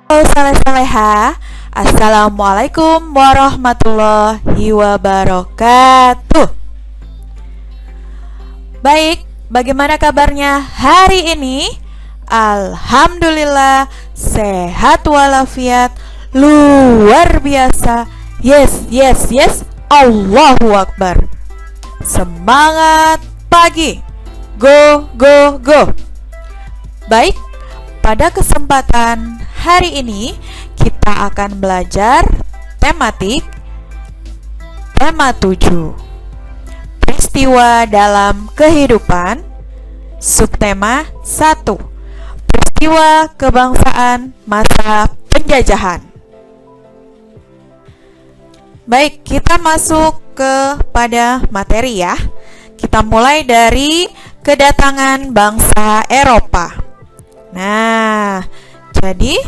Halo saleh-saleha, Assalamualaikum warahmatullahi wabarakatuh. Baik, bagaimana kabarnya hari ini? Alhamdulillah, sehat walafiat, luar biasa. Yes, yes, yes, Allahu Akbar. Semangat pagi, go, go, go. Baik, pada kesempatan hari ini kita akan belajar tematik tema 7, peristiwa dalam kehidupan. Subtema 1, peristiwa kebangsaan masa penjajahan. Baik, kita masuk kepada materi ya. Kita mulai dari kedatangan bangsa Eropa. Nah, jadi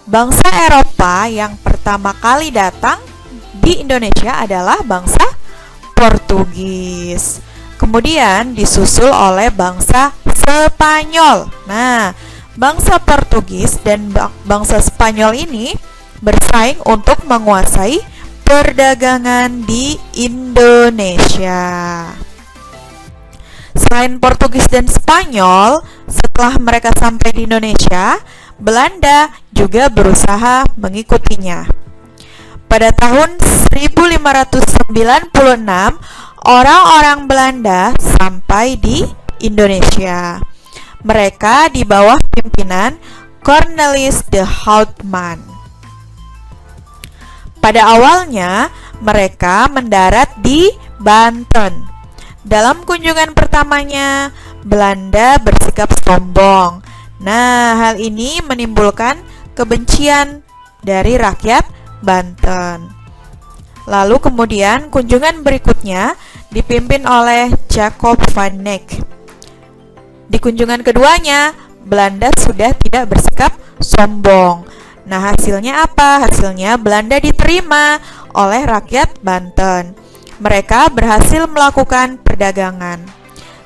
bangsa Eropa yang pertama kali datang di Indonesia adalah bangsa Portugis. Kemudian disusul oleh bangsa Spanyol. Nah, bangsa Portugis dan bangsa Spanyol ini bersaing untuk menguasai perdagangan di Indonesia. Selain Portugis dan Spanyol, setelah mereka sampai di Indonesia, Belanda juga berusaha mengikutinya. Pada tahun 1596, orang-orang Belanda sampai di Indonesia. Mereka di bawah pimpinan Cornelis de Houtman. Pada awalnya, mereka mendarat di Banten. Dalam kunjungan pertamanya, Belanda bersikap sombong. Nah, hal ini menimbulkan kebencian dari rakyat Banten. Lalu kemudian kunjungan berikutnya dipimpin oleh Jacob van Eyck. Di kunjungan keduanya, Belanda sudah tidak bersikap sombong. Nah, hasilnya apa? Hasilnya Belanda diterima oleh rakyat Banten. Mereka berhasil melakukan perdagangan.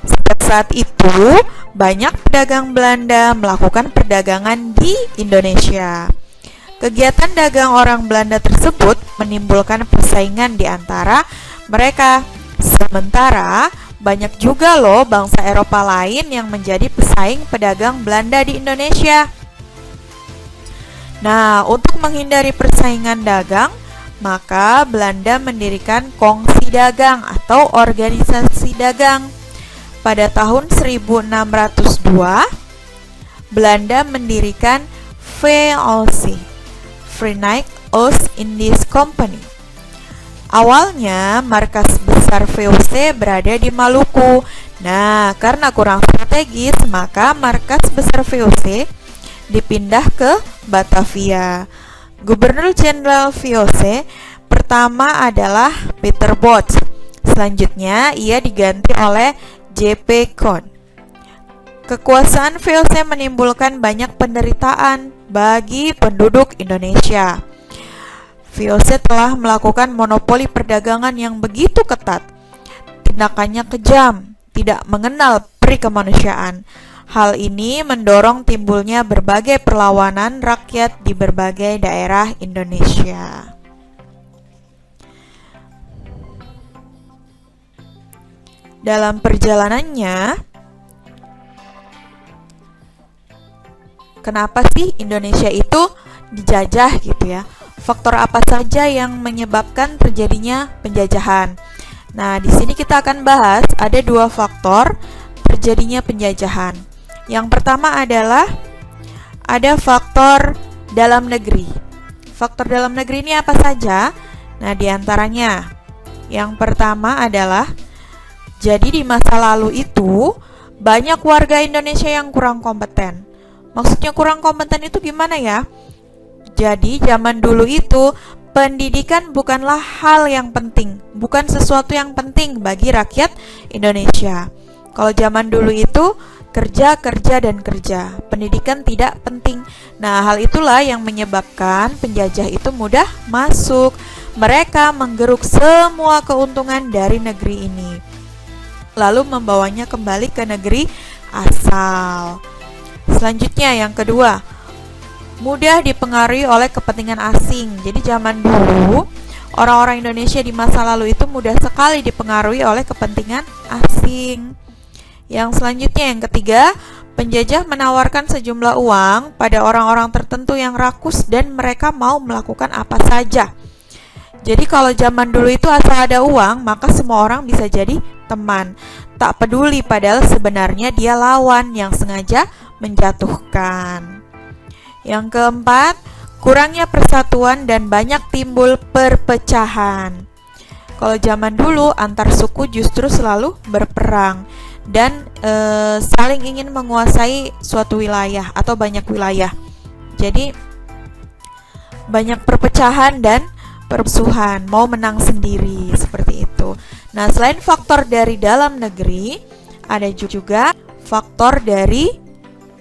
Sejak saat itu, banyak pedagang Belanda melakukan perdagangan di Indonesia. Kegiatan dagang orang Belanda tersebut menimbulkan persaingan di antara mereka. Sementara, banyak juga loh bangsa Eropa lain yang menjadi pesaing pedagang Belanda di Indonesia. Nah, untuk menghindari persaingan dagang, maka Belanda mendirikan kongsi dagang atau organisasi dagang. Pada tahun 1602, Belanda mendirikan VOC, Verenigd Oost-Indisch Company. Awalnya, markas besar VOC berada di Maluku. Nah, karena kurang strategis, maka markas besar VOC dipindah ke Batavia. Gubernur Jenderal VOC pertama adalah Peter Both. Selanjutnya, ia diganti oleh J.P. Koon. Kekuasaan VOC menimbulkan banyak penderitaan bagi penduduk Indonesia. VOC telah melakukan monopoli perdagangan yang begitu ketat. Tindakannya kejam, tidak mengenal peri kemanusiaan. Hal ini mendorong timbulnya berbagai perlawanan rakyat di berbagai daerah Indonesia. Dalam perjalanannya, kenapa sih Indonesia itu dijajah gitu ya? Faktor apa saja yang menyebabkan terjadinya penjajahan? Nah, di sini kita akan bahas ada dua faktor terjadinya penjajahan. Yang pertama adalah ada faktor dalam negeri. Faktor dalam negeri ini apa saja? Nah, diantaranya yang pertama adalah jadi di masa lalu itu banyak warga Indonesia yang kurang kompeten. Maksudnya kurang kompeten itu gimana ya? Jadi zaman dulu itu pendidikan bukanlah hal yang penting, bukan sesuatu yang penting bagi rakyat Indonesia. Kalau zaman dulu itu kerja, kerja, dan kerja. Pendidikan tidak penting. Nah, hal itulah yang menyebabkan penjajah itu mudah masuk. Mereka menggeruk semua keuntungan dari negeri ini, lalu membawanya kembali ke negeri asal. Selanjutnya yang kedua, mudah dipengaruhi oleh kepentingan asing. Jadi zaman dulu orang-orang Indonesia di masa lalu itu mudah sekali dipengaruhi oleh kepentingan asing. Yang selanjutnya, yang ketiga, penjajah menawarkan sejumlah uang pada orang-orang tertentu yang rakus dan mereka mau melakukan apa saja. Jadi kalau zaman dulu itu asal ada uang, maka semua orang bisa jadi teman. Tak peduli padahal sebenarnya dia lawan yang sengaja menjatuhkan. Yang keempat, kurangnya persatuan dan banyak timbul perpecahan. Kalau zaman dulu antar suku justru selalu berperang dan saling ingin menguasai suatu wilayah atau banyak wilayah. Jadi banyak perpecahan dan permusuhan, mau menang sendiri, seperti itu. Nah, selain faktor dari dalam negeri, ada juga faktor dari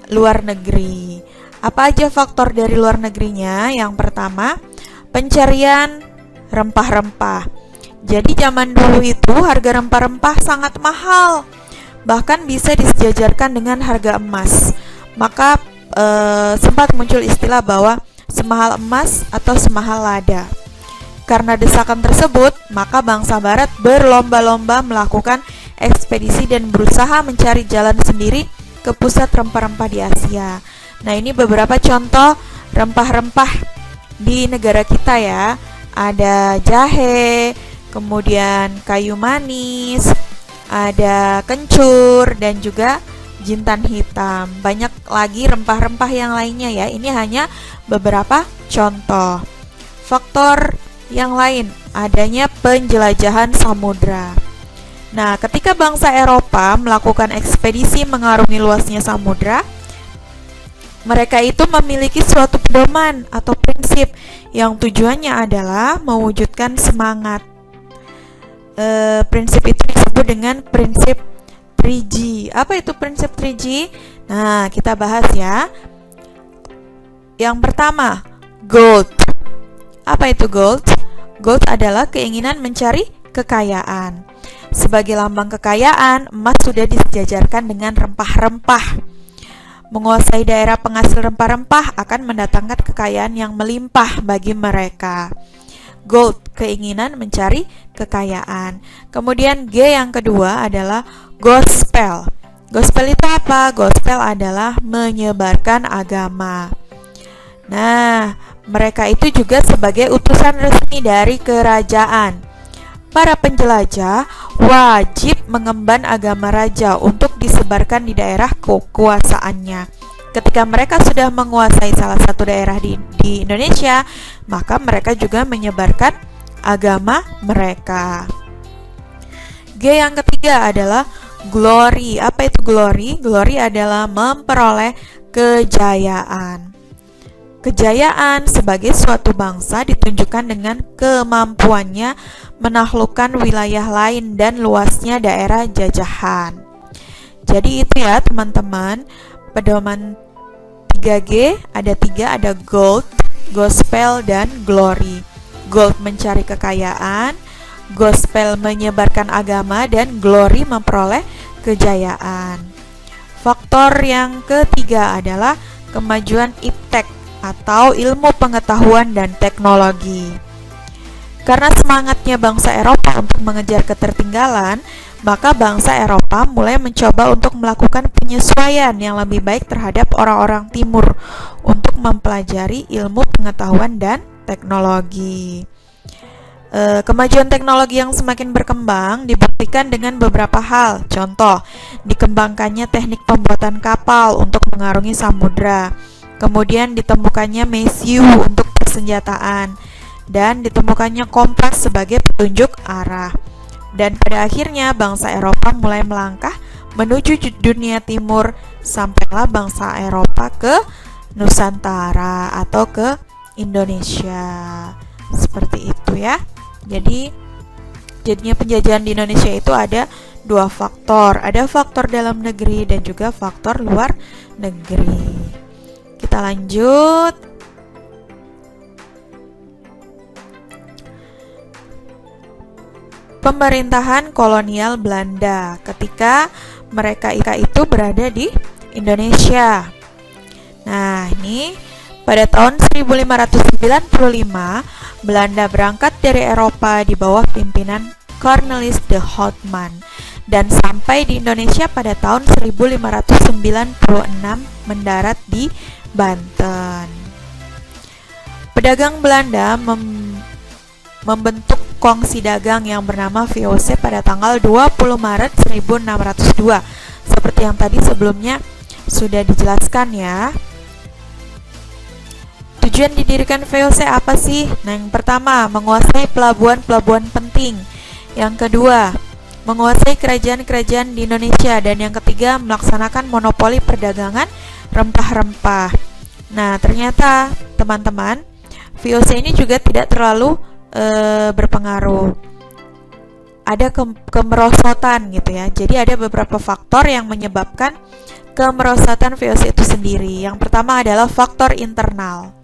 luar negeri. Apa aja faktor dari luar negerinya? Yang pertama, pencarian rempah-rempah. Jadi zaman dulu itu harga rempah-rempah sangat mahal, bahkan bisa disejajarkan dengan harga emas. Maka sempat muncul istilah bahwa semahal emas atau semahal lada. Karena desakan tersebut, maka bangsa Barat berlomba-lomba melakukan ekspedisi dan berusaha mencari jalan sendiri ke pusat rempah-rempah di Asia. Nah, ini beberapa contoh rempah-rempah di negara kita ya. Ada jahe, kemudian kayu manis, ada kencur, dan juga jintan hitam. Banyak lagi rempah-rempah yang lainnya ya. Ini hanya beberapa contoh. Faktor yang lain, adanya penjelajahan samudra. Nah, ketika bangsa Eropa melakukan ekspedisi mengarungi luasnya samudra, mereka itu memiliki suatu pedoman atau prinsip yang tujuannya adalah mewujudkan semangat. Prinsip itu disebut dengan prinsip 3G. Apa itu prinsip 3G? Nah, kita bahas ya. Yang pertama, gold. Apa itu gold? Gold adalah keinginan mencari kekayaan. Sebagai lambang kekayaan, emas sudah disejajarkan dengan rempah-rempah. Menguasai daerah penghasil rempah-rempah akan mendatangkan kekayaan yang melimpah bagi mereka. Gold, keinginan mencari kekayaan. Kemudian G yang kedua adalah gospel. Gospel itu apa? Gospel adalah menyebarkan agama. Nah, mereka itu juga sebagai utusan resmi dari kerajaan. Para penjelajah wajib mengemban agama raja untuk disebarkan di daerah kekuasaannya. Ketika mereka sudah menguasai salah satu daerah di Indonesia, maka mereka juga menyebarkan agama mereka. G yang ketiga adalah glory. Apa itu glory? Glory adalah memperoleh kejayaan. Kejayaan sebagai suatu bangsa ditunjukkan dengan kemampuannya menaklukkan wilayah lain dan luasnya daerah jajahan. Jadi itu ya teman-teman, pedoman 3G ada 3, ada gold, gospel, dan glory. Gold mencari kekayaan, gospel menyebarkan agama, dan glory memperoleh kejayaan. Faktor yang ketiga adalah kemajuan iptek atau ilmu pengetahuan dan teknologi. Karena semangatnya bangsa Eropa untuk mengejar ketertinggalan, maka bangsa Eropa mulai mencoba untuk melakukan penyesuaian yang lebih baik terhadap orang-orang timur untuk mempelajari ilmu pengetahuan dan teknologi. Kemajuan teknologi yang semakin berkembang dibuktikan dengan beberapa hal. Contoh, dikembangkannya teknik pembuatan kapal untuk mengarungi samudra. Kemudian ditemukannya mesiu untuk persenjataan, dan ditemukannya kompas sebagai petunjuk arah. Dan pada akhirnya bangsa Eropa mulai melangkah menuju dunia timur, sampailah bangsa Eropa ke Nusantara atau ke Indonesia. Seperti itu ya. Jadinya penjajahan di Indonesia itu ada 2 faktor. Ada faktor dalam negeri dan juga faktor luar negeri. Kita lanjut. Pemerintahan kolonial Belanda ketika mereka itu berada di Indonesia. Nah, ini pada tahun 1595, Belanda berangkat dari Eropa di bawah pimpinan Cornelis de Houtman dan sampai di Indonesia pada tahun 1596 mendarat di Banten. Pedagang Belanda membentuk kongsi dagang yang bernama VOC pada tanggal 20 Maret 1602. Seperti yang tadi sebelumnya sudah dijelaskan ya. Tujuan didirikan VOC apa sih? Nah, yang pertama, menguasai pelabuhan-pelabuhan penting. Yang kedua, menguasai kerajaan-kerajaan di Indonesia. Dan yang ketiga, melaksanakan monopoli perdagangan rempah-rempah. Nah, ternyata teman-teman, VOC ini juga tidak terlalu berpengaruh. Ada kemerosotan gitu ya. Jadi ada beberapa faktor yang menyebabkan kemerosotan VOC itu sendiri. Yang pertama adalah faktor internal.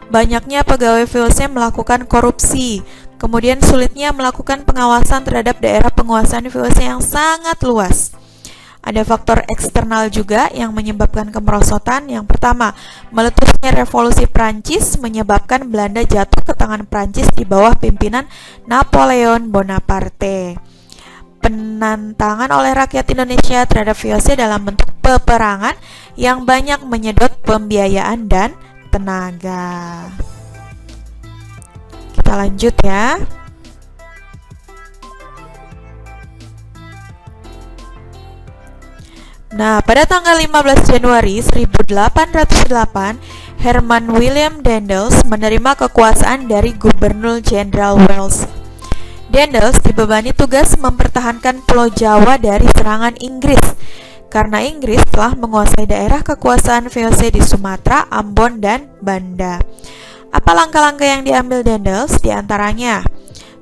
Banyaknya pegawai VOC melakukan korupsi, kemudian sulitnya melakukan pengawasan terhadap daerah penguasaan VOC yang sangat luas. Ada faktor eksternal juga yang menyebabkan kemerosotan. Yang pertama, meletusnya revolusi Prancis menyebabkan Belanda jatuh ke tangan Prancis di bawah pimpinan Napoleon Bonaparte. Penantangan oleh rakyat Indonesia terhadap VOC dalam bentuk peperangan yang banyak menyedot pembiayaan dan tenaga. Kita lanjut ya. Nah, pada tanggal 15 Januari 1808, Herman William Daendels menerima kekuasaan dari Gubernur Jenderal Wales. Daendels dibebani tugas mempertahankan Pulau Jawa dari serangan Inggris, karena Inggris telah menguasai daerah kekuasaan VOC di Sumatera, Ambon, dan Banda. Apa langkah-langkah yang diambil Daendels? Di antaranya,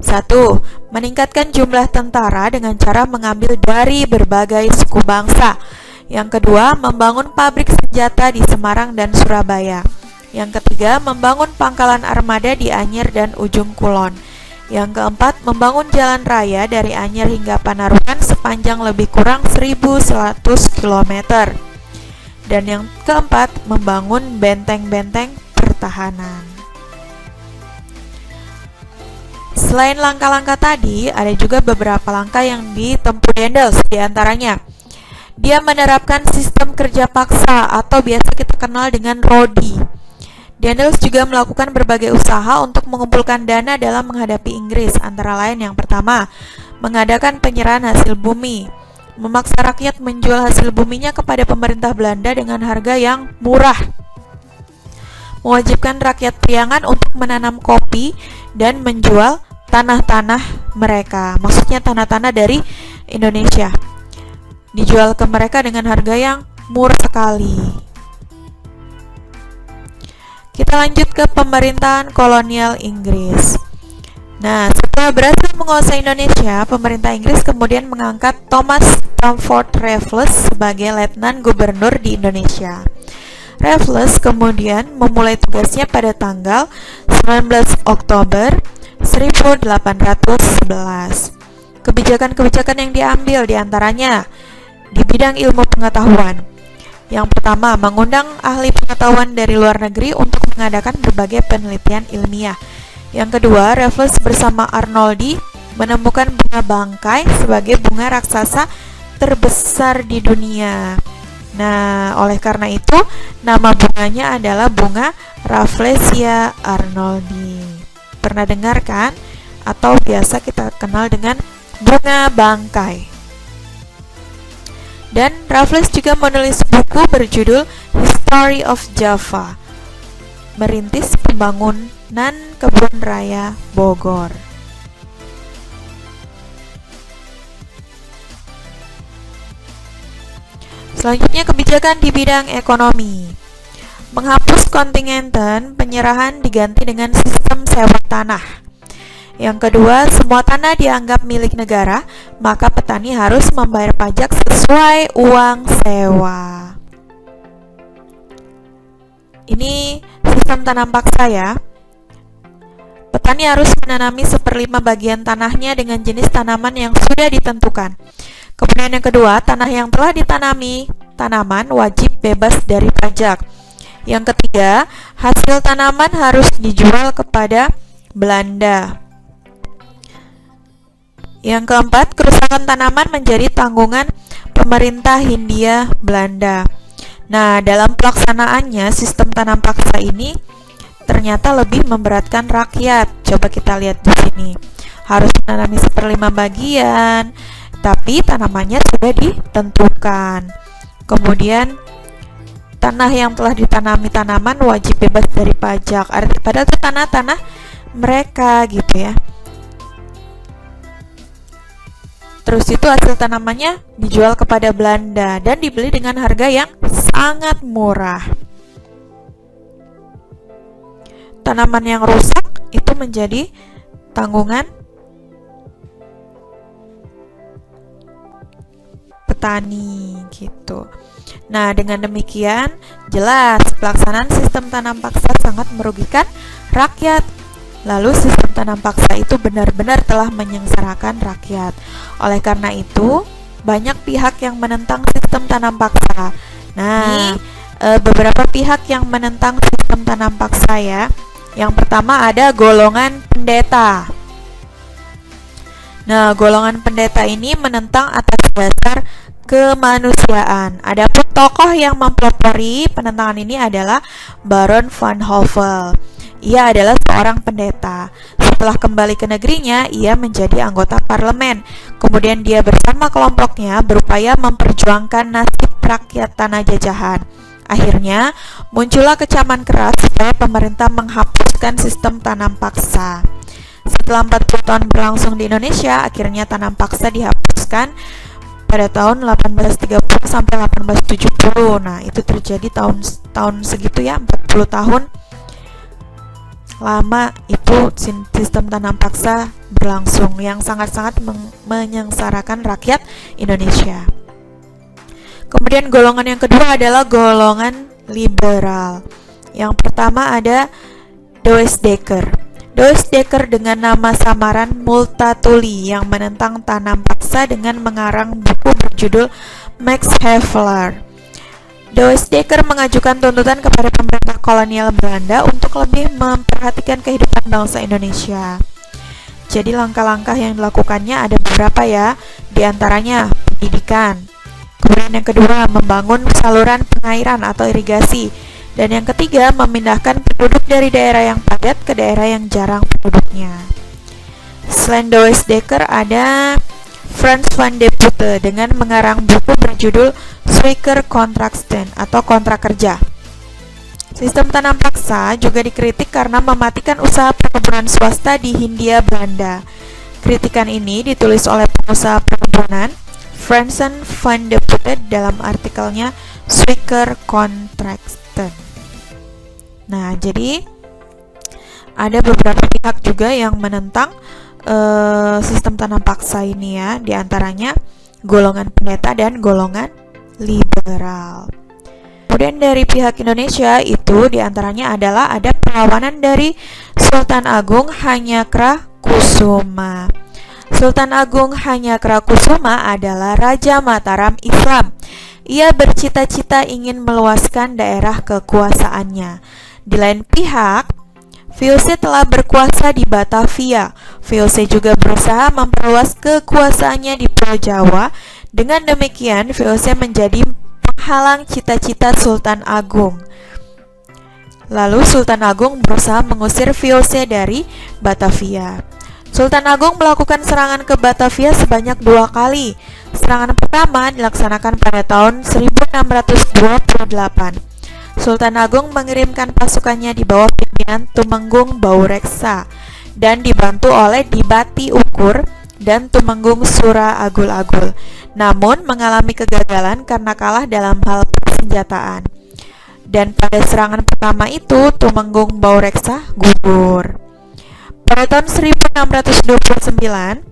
1. Meningkatkan jumlah tentara dengan cara mengambil dari berbagai suku bangsa. Yang kedua, membangun pabrik senjata di Semarang dan Surabaya. Yang ketiga, membangun pangkalan armada di Anyer dan Ujung Kulon. Yang keempat, membangun jalan raya dari Anyer hingga Panarukan sepanjang lebih kurang 1.100 km. Dan yang keempat, membangun benteng-benteng pertahanan. Selain langkah-langkah tadi, ada juga beberapa langkah yang ditempuh Daendels. Di antaranya, dia menerapkan sistem kerja paksa atau biasa kita kenal dengan Rodi. Daendels juga melakukan berbagai usaha untuk mengumpulkan dana dalam menghadapi Inggris, antara lain yang pertama, mengadakan penyerahan hasil bumi, memaksa rakyat menjual hasil buminya kepada pemerintah Belanda dengan harga yang murah, mewajibkan rakyat Priangan untuk menanam kopi dan menjual tanah-tanah mereka, maksudnya tanah-tanah dari Indonesia, dijual ke mereka dengan harga yang murah sekali. Kita lanjut ke pemerintahan kolonial Inggris. Nah, setelah berhasil menguasai Indonesia, pemerintah Inggris kemudian mengangkat Thomas Stamford Raffles sebagai letnan gubernur di Indonesia. Raffles kemudian memulai tugasnya pada tanggal 19 Oktober 1811. Kebijakan-kebijakan yang diambil diantaranya di bidang ilmu pengetahuan. Yang pertama, mengundang ahli pengetahuan dari luar negeri untuk mengadakan berbagai penelitian ilmiah. Yang kedua, Raffles bersama Arnoldi menemukan bunga bangkai sebagai bunga raksasa terbesar di dunia. Nah, oleh karena itu, nama bunganya adalah bunga Rafflesia Arnoldi. Pernah dengar kan? Atau biasa kita kenal dengan bunga bangkai. Dan Raffles juga menulis buku berjudul History of Java, merintis pembangunan kebun raya Bogor. Selanjutnya, kebijakan di bidang ekonomi. Menghapus kontingenten, penyerahan diganti dengan sistem sewa tanah. Yang kedua, semua tanah dianggap milik negara, maka petani harus membayar pajak sesuai uang sewa. Ini sistem tanam paksa ya. Petani harus menanami 1/5 bagian tanahnya dengan jenis tanaman yang sudah ditentukan. Kemudian yang kedua, tanah yang telah ditanami tanaman wajib bebas dari pajak. Yang ketiga, hasil tanaman harus dijual kepada Belanda. Yang keempat, kerusakan tanaman menjadi tanggungan pemerintah Hindia Belanda. Nah, dalam pelaksanaannya, sistem tanam paksa ini ternyata lebih memberatkan rakyat. Coba kita lihat di sini. Harus menanami 1/5 bagian, tapi tanamannya sudah ditentukan. Kemudian, tanah yang telah ditanami tanaman wajib bebas dari pajak. Padahal itu tanah-tanah mereka gitu ya. Terus itu hasil tanamannya dijual kepada Belanda dan dibeli dengan harga yang sangat murah. Tanaman yang rusak itu menjadi tanggungan petani gitu. Nah, dengan demikian jelas pelaksanaan sistem tanam paksa sangat merugikan rakyat. Lalu sistem tanam paksa itu benar-benar telah menyengsarakan rakyat. Oleh karena itu, banyak pihak yang menentang sistem tanam paksa. Nah, beberapa pihak yang menentang sistem tanam paksa ya. Yang pertama ada golongan pendeta. Nah, golongan pendeta ini menentang atas dasar kemanusiaan. Adapun tokoh yang mempelopori penentangan ini adalah Baron van Hove. Ia adalah seorang pendeta. Setelah kembali ke negerinya, ia menjadi anggota parlemen. Kemudian dia bersama kelompoknya berupaya memperjuangkan nasib rakyat tanah jajahan. Akhirnya, muncullah kecaman keras supaya pemerintah menghapuskan sistem tanam paksa. Setelah 40 tahun berlangsung di Indonesia, akhirnya tanam paksa dihapuskan pada tahun 1830 sampai 1870. Nah, itu terjadi tahun segitu ya, 40 tahun lama itu sistem tanam paksa berlangsung yang sangat-sangat menyengsarakan rakyat Indonesia. Kemudian golongan yang kedua adalah golongan liberal. Yang pertama ada Doesdecker. Doesdecker dengan nama samaran Multatuli yang menentang tanam paksa dengan mengarang buku berjudul Max Havelaar. Doesdecker mengajukan tuntutan kepada pemerintah kolonial Belanda untuk lebih memperhatikan kehidupan bangsa Indonesia. Jadi langkah-langkah yang dilakukannya ada beberapa ya, diantaranya pendidikan. Kemudian yang kedua, membangun saluran pengairan atau irigasi. Dan yang ketiga, memindahkan penduduk dari daerah yang padat ke daerah yang jarang penduduknya. Selain Doesdecker ada Frans van de Putte dengan mengarang buku berjudul Zwicker Contracten atau kontrak kerja. Sistem tanam paksa juga dikritik karena mematikan usaha perkebunan swasta di Hindia Belanda. Kritikan ini ditulis oleh pengusaha perkebunan Frans van de Putte dalam artikelnya Zwicker Contracten. Nah, jadi ada beberapa pihak juga yang menentang sistem tanam paksa ini ya, diantaranya golongan pendeta dan golongan liberal. Kemudian dari pihak Indonesia itu diantaranya adalah ada perlawanan dari Sultan Agung Hanyakra-Kusuma. Sultan Agung Hanyakra-Kusuma adalah Raja Mataram Islam. Ia bercita-cita ingin meluaskan daerah kekuasaannya. Di lain pihak, VOC telah berkuasa di Batavia. VOC juga berusaha memperluas kekuasaannya di Pulau Jawa. Dengan demikian, VOC menjadi penghalang cita-cita Sultan Agung. Lalu Sultan Agung berusaha mengusir VOC dari Batavia. Sultan Agung melakukan serangan ke Batavia sebanyak 2 kali. Serangan pertama dilaksanakan pada tahun 1628. Sultan Agung mengirimkan pasukannya di bawah pimpinan Tumenggung Baureksa dan dibantu oleh Dibati Ukur dan Tumenggung Sura Agul-Agul. Namun mengalami kegagalan karena kalah dalam hal persenjataan. Dan pada serangan pertama itu Tumenggung Baureksa gugur. Pada tahun 1629,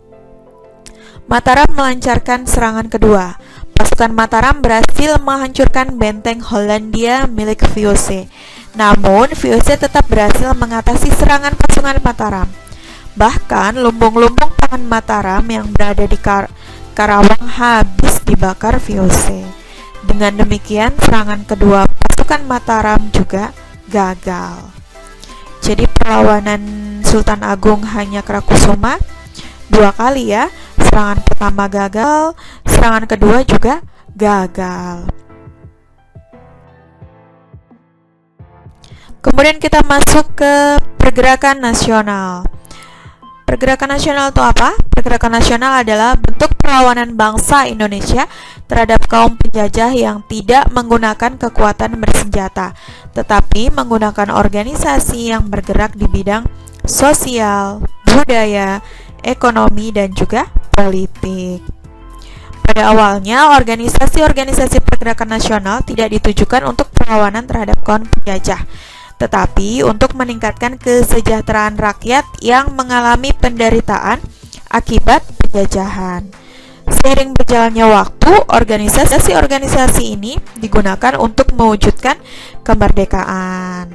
Mataram melancarkan serangan kedua. Pasukan Mataram berhasil menghancurkan benteng Hollandia milik VOC. Namun, VOC tetap berhasil mengatasi serangan pasukan Mataram. Bahkan, lumbung-lumbung pangan Mataram yang berada di Karawang habis dibakar VOC. Dengan demikian, serangan kedua pasukan pasukan Mataram juga gagal. Jadi perlawanan Sultan Agung Hanyakarakusuma 2 kali ya. Serangan pertama gagal, serangan kedua juga gagal. Kemudian kita masuk ke pergerakan nasional. Pergerakan nasional itu apa? Pergerakan nasional adalah bentuk perlawanan bangsa Indonesia terhadap kaum penjajah yang tidak menggunakan kekuatan bersenjata, tetapi menggunakan organisasi yang bergerak di bidang sosial, budaya, ekonomi, dan juga politik. Pada awalnya, organisasi-organisasi pergerakan nasional tidak ditujukan untuk perlawanan terhadap kaum penjajah, tetapi untuk meningkatkan kesejahteraan rakyat yang mengalami penderitaan akibat penjajahan. Seiring berjalannya waktu, organisasi-organisasi ini digunakan untuk mewujudkan kemerdekaan.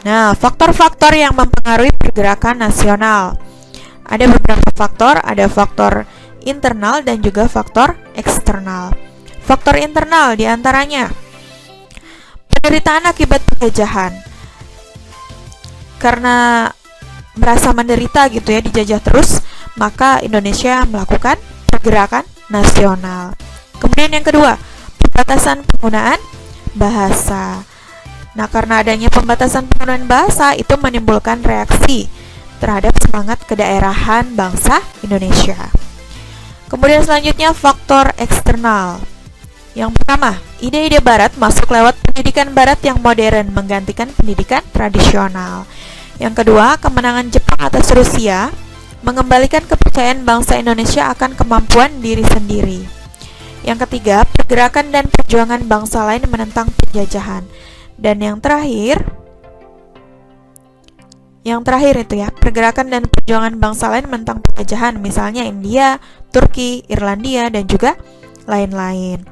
Nah, faktor-faktor yang mempengaruhi pergerakan nasional. Ada beberapa faktor, ada faktor internal dan juga faktor eksternal. Faktor internal diantaranya penderitaan akibat penjajahan. Karena merasa menderita gitu ya, dijajah terus, maka Indonesia melakukan pergerakan nasional. Kemudian yang kedua, pembatasan penggunaan bahasa. Nah, karena adanya pembatasan penggunaan bahasa itu menimbulkan reaksi terhadap semangat kedaerahan bangsa Indonesia. Kemudian selanjutnya faktor eksternal. Yang pertama, ide-ide barat masuk lewat pendidikan barat yang modern menggantikan pendidikan tradisional. Yang kedua, kemenangan Jepang atas Rusia mengembalikan kepercayaan bangsa Indonesia akan kemampuan diri sendiri. Yang ketiga, pergerakan dan perjuangan bangsa lain menentang penjajahan. Dan yang terakhir itu ya, pergerakan dan perjuangan bangsa lain menentang penjajahan, misalnya India, Turki, Irlandia, dan juga lain-lain.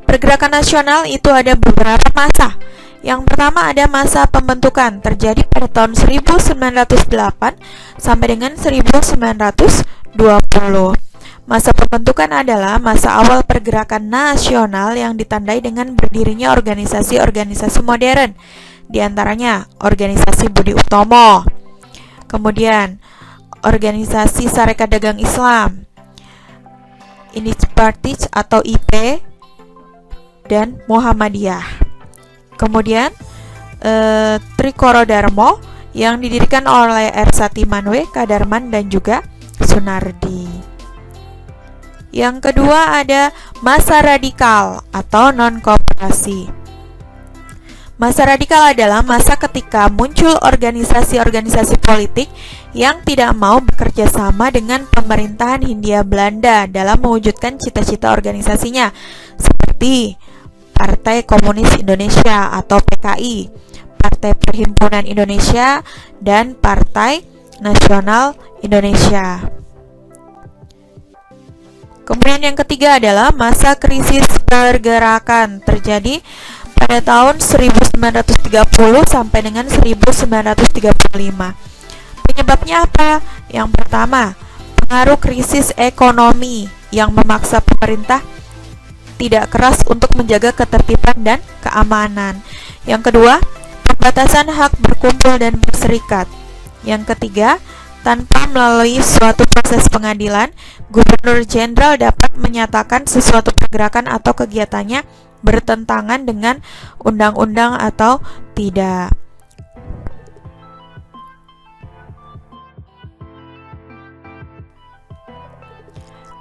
Pergerakan nasional itu ada beberapa masa. Yang pertama ada masa pembentukan, terjadi pada tahun 1908 sampai dengan 1920. Masa pembentukan adalah masa awal pergerakan nasional yang ditandai dengan berdirinya organisasi-organisasi modern, diantaranya organisasi Budi Utomo, kemudian organisasi Sarekat Dagang Islam, Initiatif atau IP, dan Muhammadiyah. Kemudian Trikoro Darmo yang didirikan oleh R. Satimanwe, Kadarman, dan juga Sunardi. Yang kedua ada masa radikal atau non-kooperasi. Masa radikal adalah masa ketika muncul organisasi-organisasi politik yang tidak mau bekerja sama dengan pemerintahan Hindia Belanda dalam mewujudkan cita-cita organisasinya, seperti Partai Komunis Indonesia atau PKI, Partai Perhimpunan Indonesia, dan Partai Nasional Indonesia. Kemudian yang ketiga adalah masa krisis pergerakan, terjadi pada tahun 1930 sampai dengan 1935. Penyebabnya apa? Yang pertama, pengaruh krisis ekonomi yang memaksa pemerintah tidak keras untuk menjaga ketertiban dan keamanan. Yang kedua, pembatasan hak berkumpul dan berserikat. Yang ketiga, tanpa melalui suatu proses pengadilan, Gubernur Jenderal dapat menyatakan sesuatu pergerakan atau kegiatannya bertentangan dengan undang-undang atau tidak.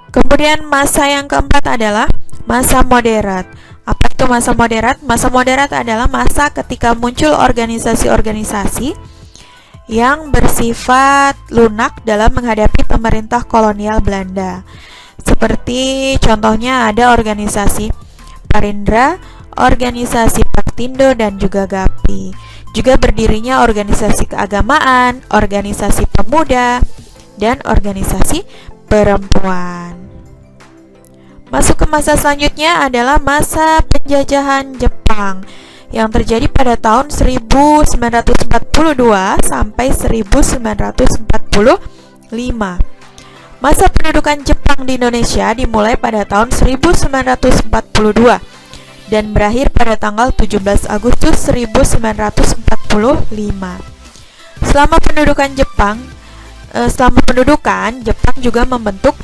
Kemudian masa yang keempat adalah masa moderat. Apa itu masa moderat? Masa moderat adalah masa ketika muncul organisasi-organisasi yang bersifat lunak dalam menghadapi pemerintah kolonial Belanda. Seperti contohnya ada organisasi Parindra, organisasi Partindo, dan juga GAPI. Juga berdirinya organisasi keagamaan, organisasi pemuda, dan organisasi perempuan. Masuk ke masa selanjutnya adalah masa penjajahan Jepang yang terjadi pada tahun 1942 sampai 1945. Masa pendudukan Jepang di Indonesia dimulai pada tahun 1942 dan berakhir pada tanggal 17 Agustus 1945. Selama pendudukan Jepang juga membentuk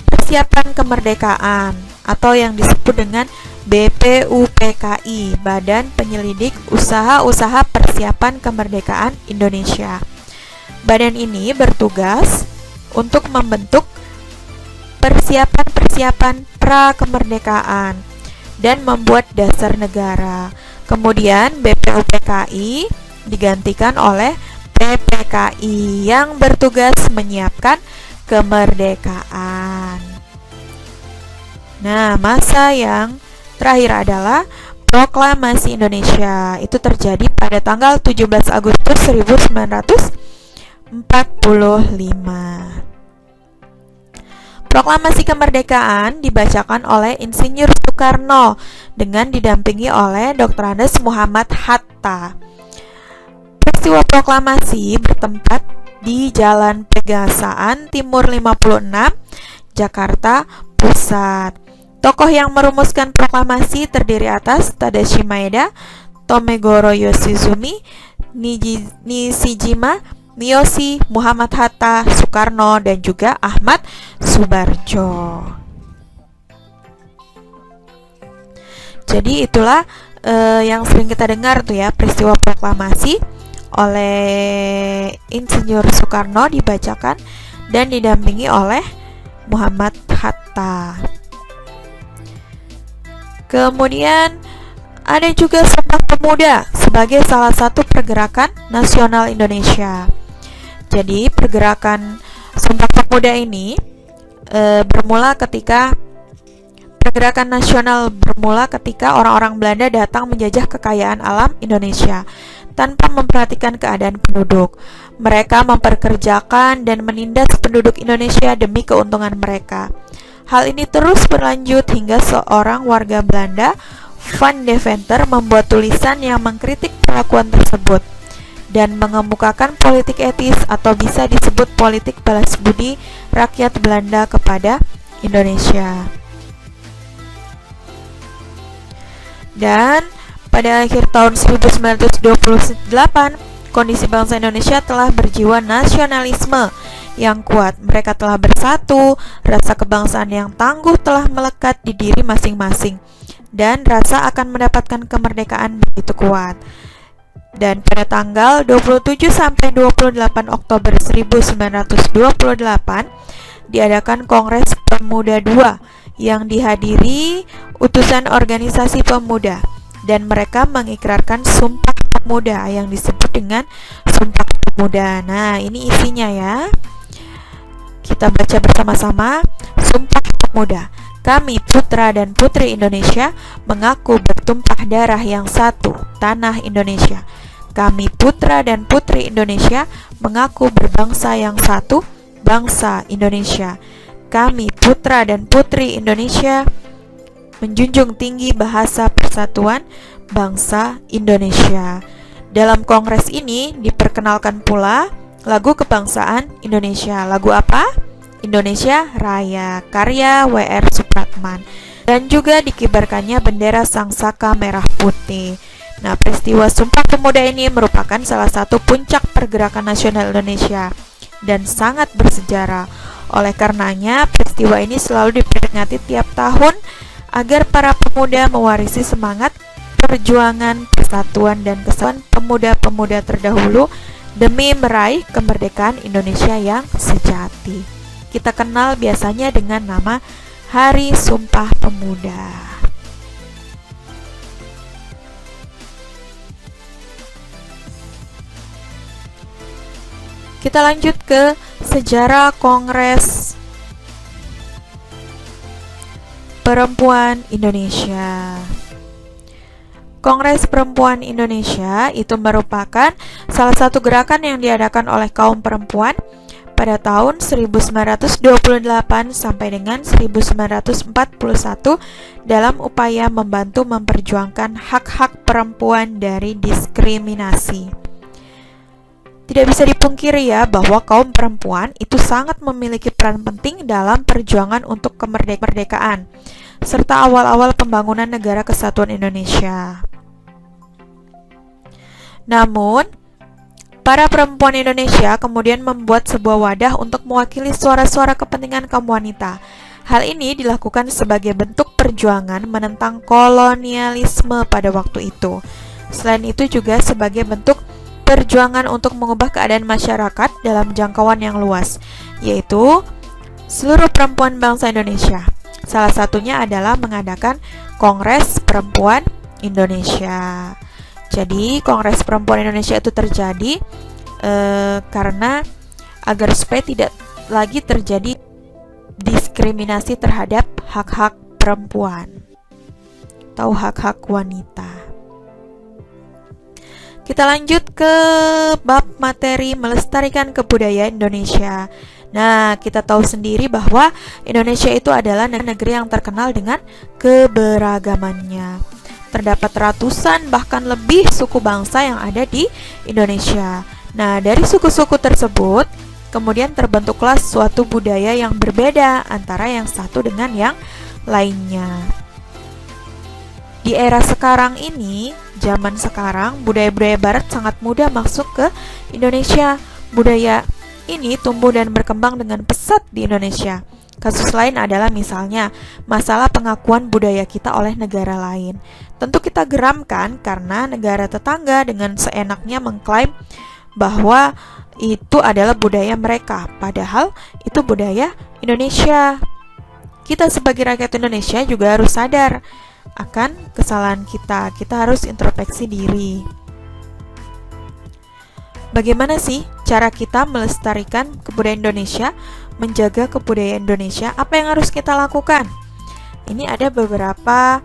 persiapan kemerdekaan atau yang disebut dengan BPUPKI, Badan Penyelidik Usaha-Usaha Persiapan Kemerdekaan Indonesia. Badan ini bertugas untuk membentuk persiapan-persiapan pra-kemerdekaan dan membuat dasar negara. Kemudian BPUPKI digantikan oleh PPKI yang bertugas menyiapkan kemerdekaan. Nah, masa yang terakhir adalah Proklamasi Indonesia. Itu terjadi pada tanggal 17 Agustus 1945. Proklamasi kemerdekaan dibacakan oleh Insinyur Soekarno dengan didampingi oleh Dr. Andes Muhammad Hatta. Peristiwa proklamasi bertempat di Jalan Pegasaan Timur 56, Jakarta Pusat. Tokoh yang merumuskan proklamasi terdiri atas Tadashi Maeda, Tomegoro Yoshizumi, Nishijima Miyoshi, Muhammad Hatta, Soekarno, dan juga Ahmad Subarjo. Jadi itulah yang sering kita dengar tuh ya, peristiwa proklamasi oleh Insinyur Soekarno dibacakan dan didampingi oleh Muhammad Hatta. Kemudian ada juga Sumpah Pemuda sebagai salah satu pergerakan nasional Indonesia. Jadi pergerakan Sumpah Pemuda ini pergerakan nasional bermula ketika orang-orang Belanda datang menjajah kekayaan alam Indonesia tanpa memperhatikan keadaan penduduk. Mereka memperkerjakan dan menindas penduduk Indonesia demi keuntungan mereka. Hal ini terus berlanjut hingga seorang warga Belanda, Van Deventer, membuat tulisan yang mengkritik perlakuan tersebut dan mengemukakan politik etis atau bisa disebut politik balas budi rakyat Belanda kepada Indonesia. Dan pada akhir tahun 1928, kondisi bangsa Indonesia telah berjiwa nasionalisme yang kuat. Mereka telah bersatu, rasa kebangsaan yang tangguh telah melekat di diri masing-masing, dan rasa akan mendapatkan kemerdekaan begitu kuat. Dan pada tanggal 27 sampai 28 Oktober 1928 diadakan Kongres Pemuda II yang dihadiri utusan organisasi pemuda, dan mereka mengikrarkan Sumpah Pemuda yang disebut dengan Sumpah Pemuda. Nah, ini isinya ya. Kita baca bersama-sama. Sumpah Pemuda. Kami putra dan putri Indonesia mengaku bertumpah darah yang satu, tanah Indonesia. Kami putra dan putri Indonesia mengaku berbangsa yang satu, bangsa Indonesia. Kami putra dan putri Indonesia menjunjung tinggi bahasa persatuan bangsa Indonesia. Dalam kongres ini diperkenalkan pula lagu kebangsaan Indonesia. Lagu apa? Indonesia Raya, karya W.R. Supratman. Dan juga dikibarkannya bendera Sangsaka Merah Putih. Nah, peristiwa Sumpah Pemuda ini merupakan salah satu puncak pergerakan nasional Indonesia dan sangat bersejarah. Oleh karenanya, peristiwa ini selalu diperingati tiap tahun agar para pemuda mewarisi semangat perjuangan, persatuan, dan kesatuan pemuda-pemuda terdahulu demi meraih kemerdekaan Indonesia yang sejati. Kita kenal biasanya dengan nama Hari Sumpah Pemuda. Kita lanjut ke sejarah Kongres Perempuan Indonesia. Kongres Perempuan Indonesia itu merupakan salah satu gerakan yang diadakan oleh kaum perempuan pada tahun 1928 sampai dengan 1941 dalam upaya membantu memperjuangkan hak-hak perempuan dari diskriminasi. Tidak bisa dipungkiri ya bahwa kaum perempuan itu sangat memiliki peran penting dalam perjuangan untuk kemerdekaan. serta awal-awal pembangunan Negara Kesatuan Indonesia. Namun, para perempuan Indonesia kemudian membuat sebuah wadah untuk mewakili suara-suara kepentingan kaum wanita. Hal ini dilakukan sebagai bentuk perjuangan menentang kolonialisme pada waktu itu. Selain itu juga sebagai bentuk perjuangan untuk mengubah keadaan masyarakat dalam jangkauan yang luas, yaitu seluruh perempuan bangsa Indonesia. Salah satunya adalah mengadakan Kongres Perempuan Indonesia. Jadi Kongres Perempuan Indonesia itu terjadi karena agar supaya tidak lagi terjadi diskriminasi terhadap hak-hak perempuan atau hak-hak wanita. Kita lanjut ke bab materi melestarikan kebudayaan Indonesia. Nah, kita tahu sendiri bahwa Indonesia itu adalah negeri yang terkenal dengan keberagamannya. Terdapat ratusan bahkan lebih suku bangsa yang ada di Indonesia. Nah, dari suku-suku tersebut kemudian terbentuklah suatu budaya yang berbeda antara yang satu dengan yang lainnya. Di era sekarang ini, zaman sekarang, budaya-budaya barat sangat mudah masuk ke Indonesia. Budaya ini tumbuh dan berkembang dengan pesat di Indonesia. Kasus lain adalah misalnya masalah pengakuan budaya kita oleh negara lain. Tentu kita geram kan karena negara tetangga dengan seenaknya mengklaim bahwa itu adalah budaya mereka, padahal itu budaya Indonesia. Kita sebagai rakyat Indonesia juga harus sadar akan kesalahan kita. Kita harus introspeksi diri. Bagaimana sih cara kita melestarikan kebudayaan Indonesia, menjaga kebudayaan Indonesia? Apa yang harus kita lakukan? Ini ada beberapa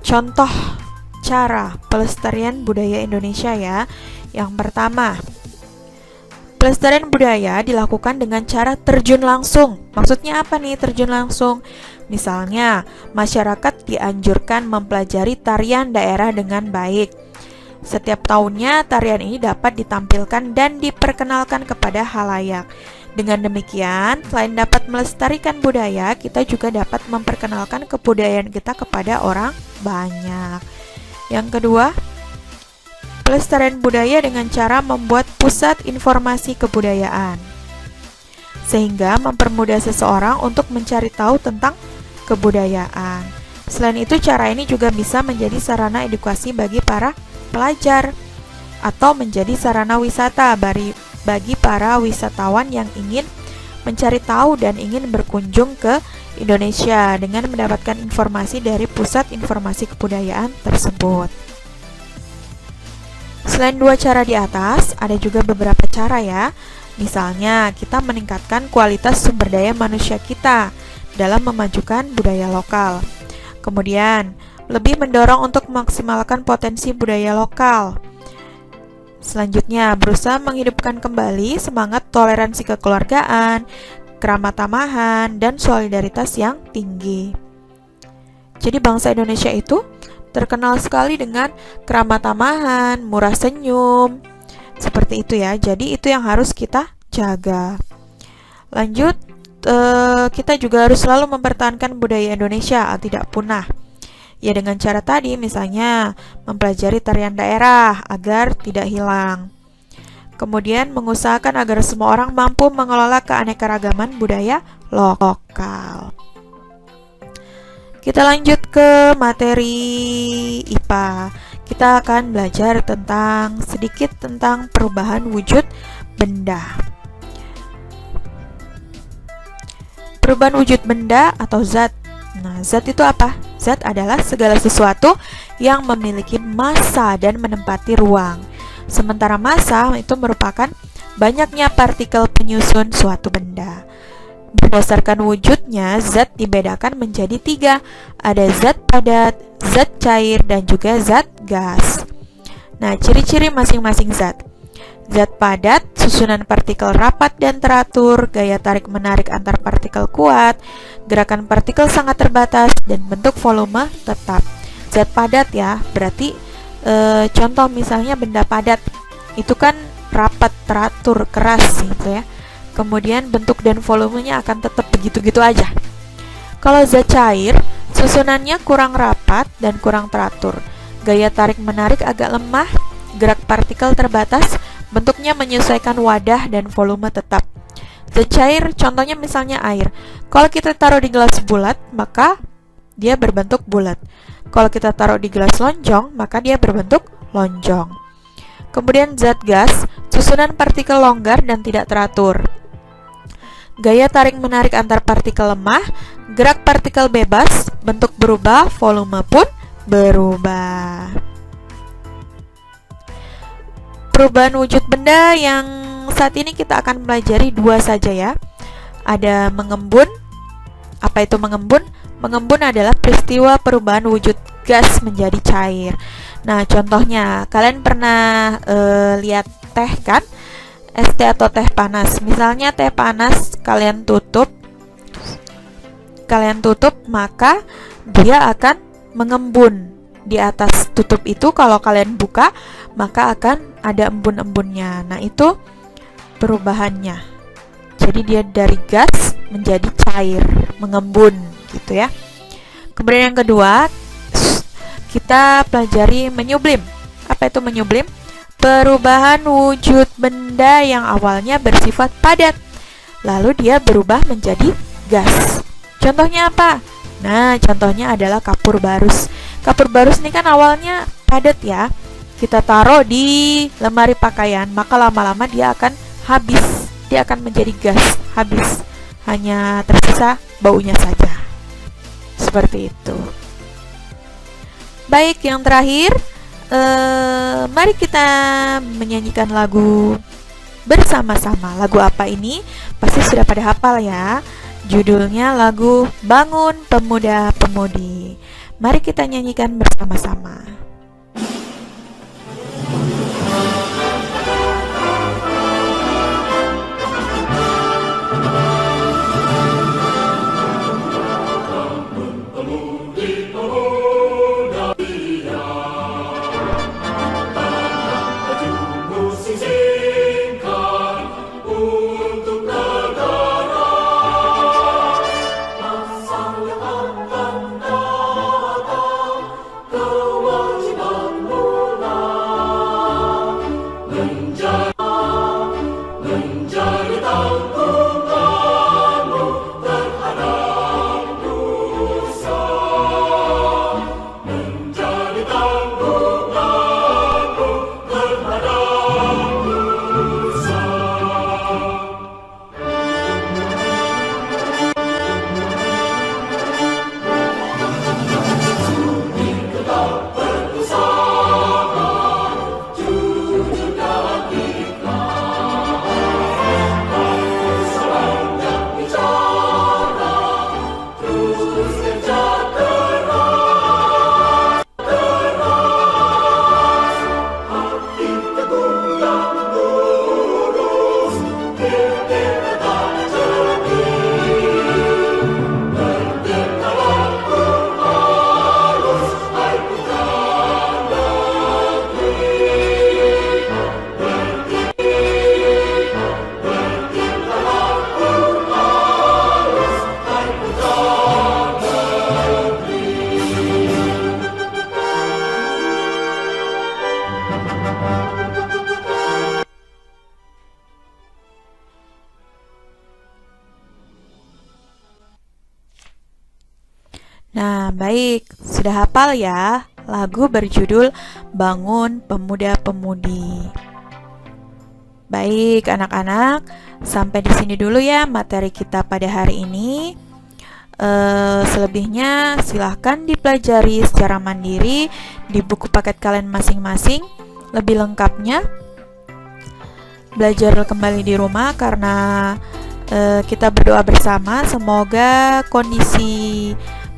contoh cara pelestarian budaya Indonesia ya. Yang pertama, pelestarian budaya dilakukan dengan cara terjun langsung. Maksudnya apa nih terjun langsung? Misalnya, masyarakat dianjurkan mempelajari tarian daerah dengan baik. Setiap tahunnya, tarian ini dapat ditampilkan dan diperkenalkan kepada halayak. Dengan demikian, selain dapat melestarikan budaya, kita juga dapat memperkenalkan kebudayaan kita kepada orang banyak. Yang kedua, pelestarian budaya dengan cara membuat pusat informasi kebudayaan, sehingga mempermudah seseorang untuk mencari tahu tentang kebudayaan. Selain itu, cara ini juga bisa menjadi sarana edukasi bagi para pelajar atau menjadi sarana wisata bagi para wisatawan yang ingin mencari tahu dan ingin berkunjung ke Indonesia dengan mendapatkan informasi dari pusat informasi kebudayaan tersebut. Selain dua cara di atas, ada juga beberapa cara ya. Misalnya, kita meningkatkan kualitas sumber daya manusia kita dalam memajukan budaya lokal. Kemudian, lebih mendorong untuk memaksimalkan potensi budaya lokal. Selanjutnya, berusaha menghidupkan kembali semangat toleransi kekeluargaan, keramatamahan, dan solidaritas yang tinggi. Jadi bangsa Indonesia itu terkenal sekali dengan keramatamahan, murah senyum, seperti itu ya. Jadi itu yang harus kita jaga. Lanjut, kita juga harus selalu mempertahankan budaya Indonesia tidak punah. Ya dengan cara tadi, misalnya mempelajari tarian daerah agar tidak hilang. Kemudian mengusahakan agar semua orang mampu mengelola keanekaragaman budaya lokal. Kita lanjut ke materi IPA. Kita akan belajar sedikit tentang perubahan wujud benda. Perubahan wujud benda atau zat. Nah, zat itu apa? Zat adalah segala sesuatu yang memiliki massa dan menempati ruang. Sementara massa itu merupakan banyaknya partikel penyusun suatu benda. Berdasarkan wujudnya, zat dibedakan menjadi 3. Ada zat padat, zat cair, dan juga zat gas. Nah, ciri-ciri masing-masing zat. Zat padat, susunan partikel rapat dan teratur, gaya tarik-menarik antar partikel kuat, gerakan partikel sangat terbatas, dan bentuk volume tetap. Zat padat ya, berarti contoh misalnya benda padat, itu kan rapat, teratur, keras gitu ya. Kemudian bentuk dan volumenya akan tetap begitu-gitu aja. Kalau zat cair, susunannya kurang rapat dan kurang teratur. Gaya tarik-menarik agak lemah, gerak partikel terbatas, bentuknya menyesuaikan wadah dan volume tetap. Zat cair contohnya misalnya air. Kalau kita taruh di gelas bulat, maka dia berbentuk bulat. Kalau kita taruh di gelas lonjong, maka dia berbentuk lonjong. Kemudian zat gas, susunan partikel longgar dan tidak teratur. Gaya tarik-menarik antar partikel lemah, gerak partikel bebas, bentuk berubah, volume pun berubah. Perubahan wujud benda yang saat ini kita akan pelajari dua saja ya. Ada mengembun. Apa itu mengembun? Mengembun adalah peristiwa perubahan wujud gas menjadi cair. Nah, contohnya kalian pernah lihat teh kan? Es teh atau teh panas. Misalnya teh panas kalian tutup, maka dia akan mengembun. Di atas tutup itu kalau kalian buka, maka akan ada embun-embunnya. Nah, itu perubahannya. Jadi dia dari gas menjadi cair, mengembun gitu ya. Kemudian yang kedua, kita pelajari menyublim. Apa itu menyublim? Perubahan wujud benda yang awalnya bersifat padat, lalu dia berubah menjadi gas. Contohnya apa? Nah, contohnya adalah kapur barus. Kapur barus ini kan awalnya padat ya. Kita taruh di lemari pakaian, maka lama-lama dia akan habis. Dia akan menjadi gas, habis. Hanya tersisa baunya saja. Seperti itu. Baik, yang terakhir, mari kita menyanyikan lagu bersama-sama. Lagu apa ini? Pasti sudah pada hafal ya. Judulnya lagu Bangun Pemuda-Pemudi. Mari kita nyanyikan bersama-sama. Nah, baik, sudah hafal ya lagu berjudul Bangun Pemuda-Pemudi. Baik, anak-anak, sampai di sini dulu ya materi kita pada hari ini. Selebihnya silahkan dipelajari secara mandiri di buku paket kalian masing-masing. Lebih lengkapnya belajar kembali di rumah karena kita berdoa bersama semoga kondisi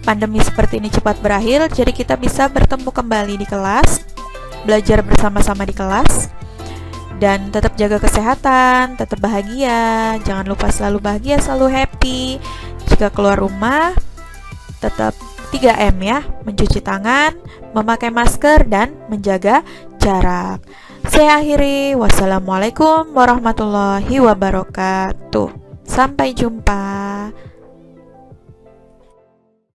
pandemi seperti ini cepat berakhir, jadi kita bisa bertemu kembali di kelas, belajar bersama-sama di kelas, dan tetap jaga kesehatan, tetap bahagia, jangan lupa selalu bahagia, selalu happy. Jika keluar rumah, tetap 3M ya, mencuci tangan, memakai masker, dan menjaga jarak. Saya akhiri, wassalamualaikum warahmatullahi wabarakatuh. Sampai jumpa.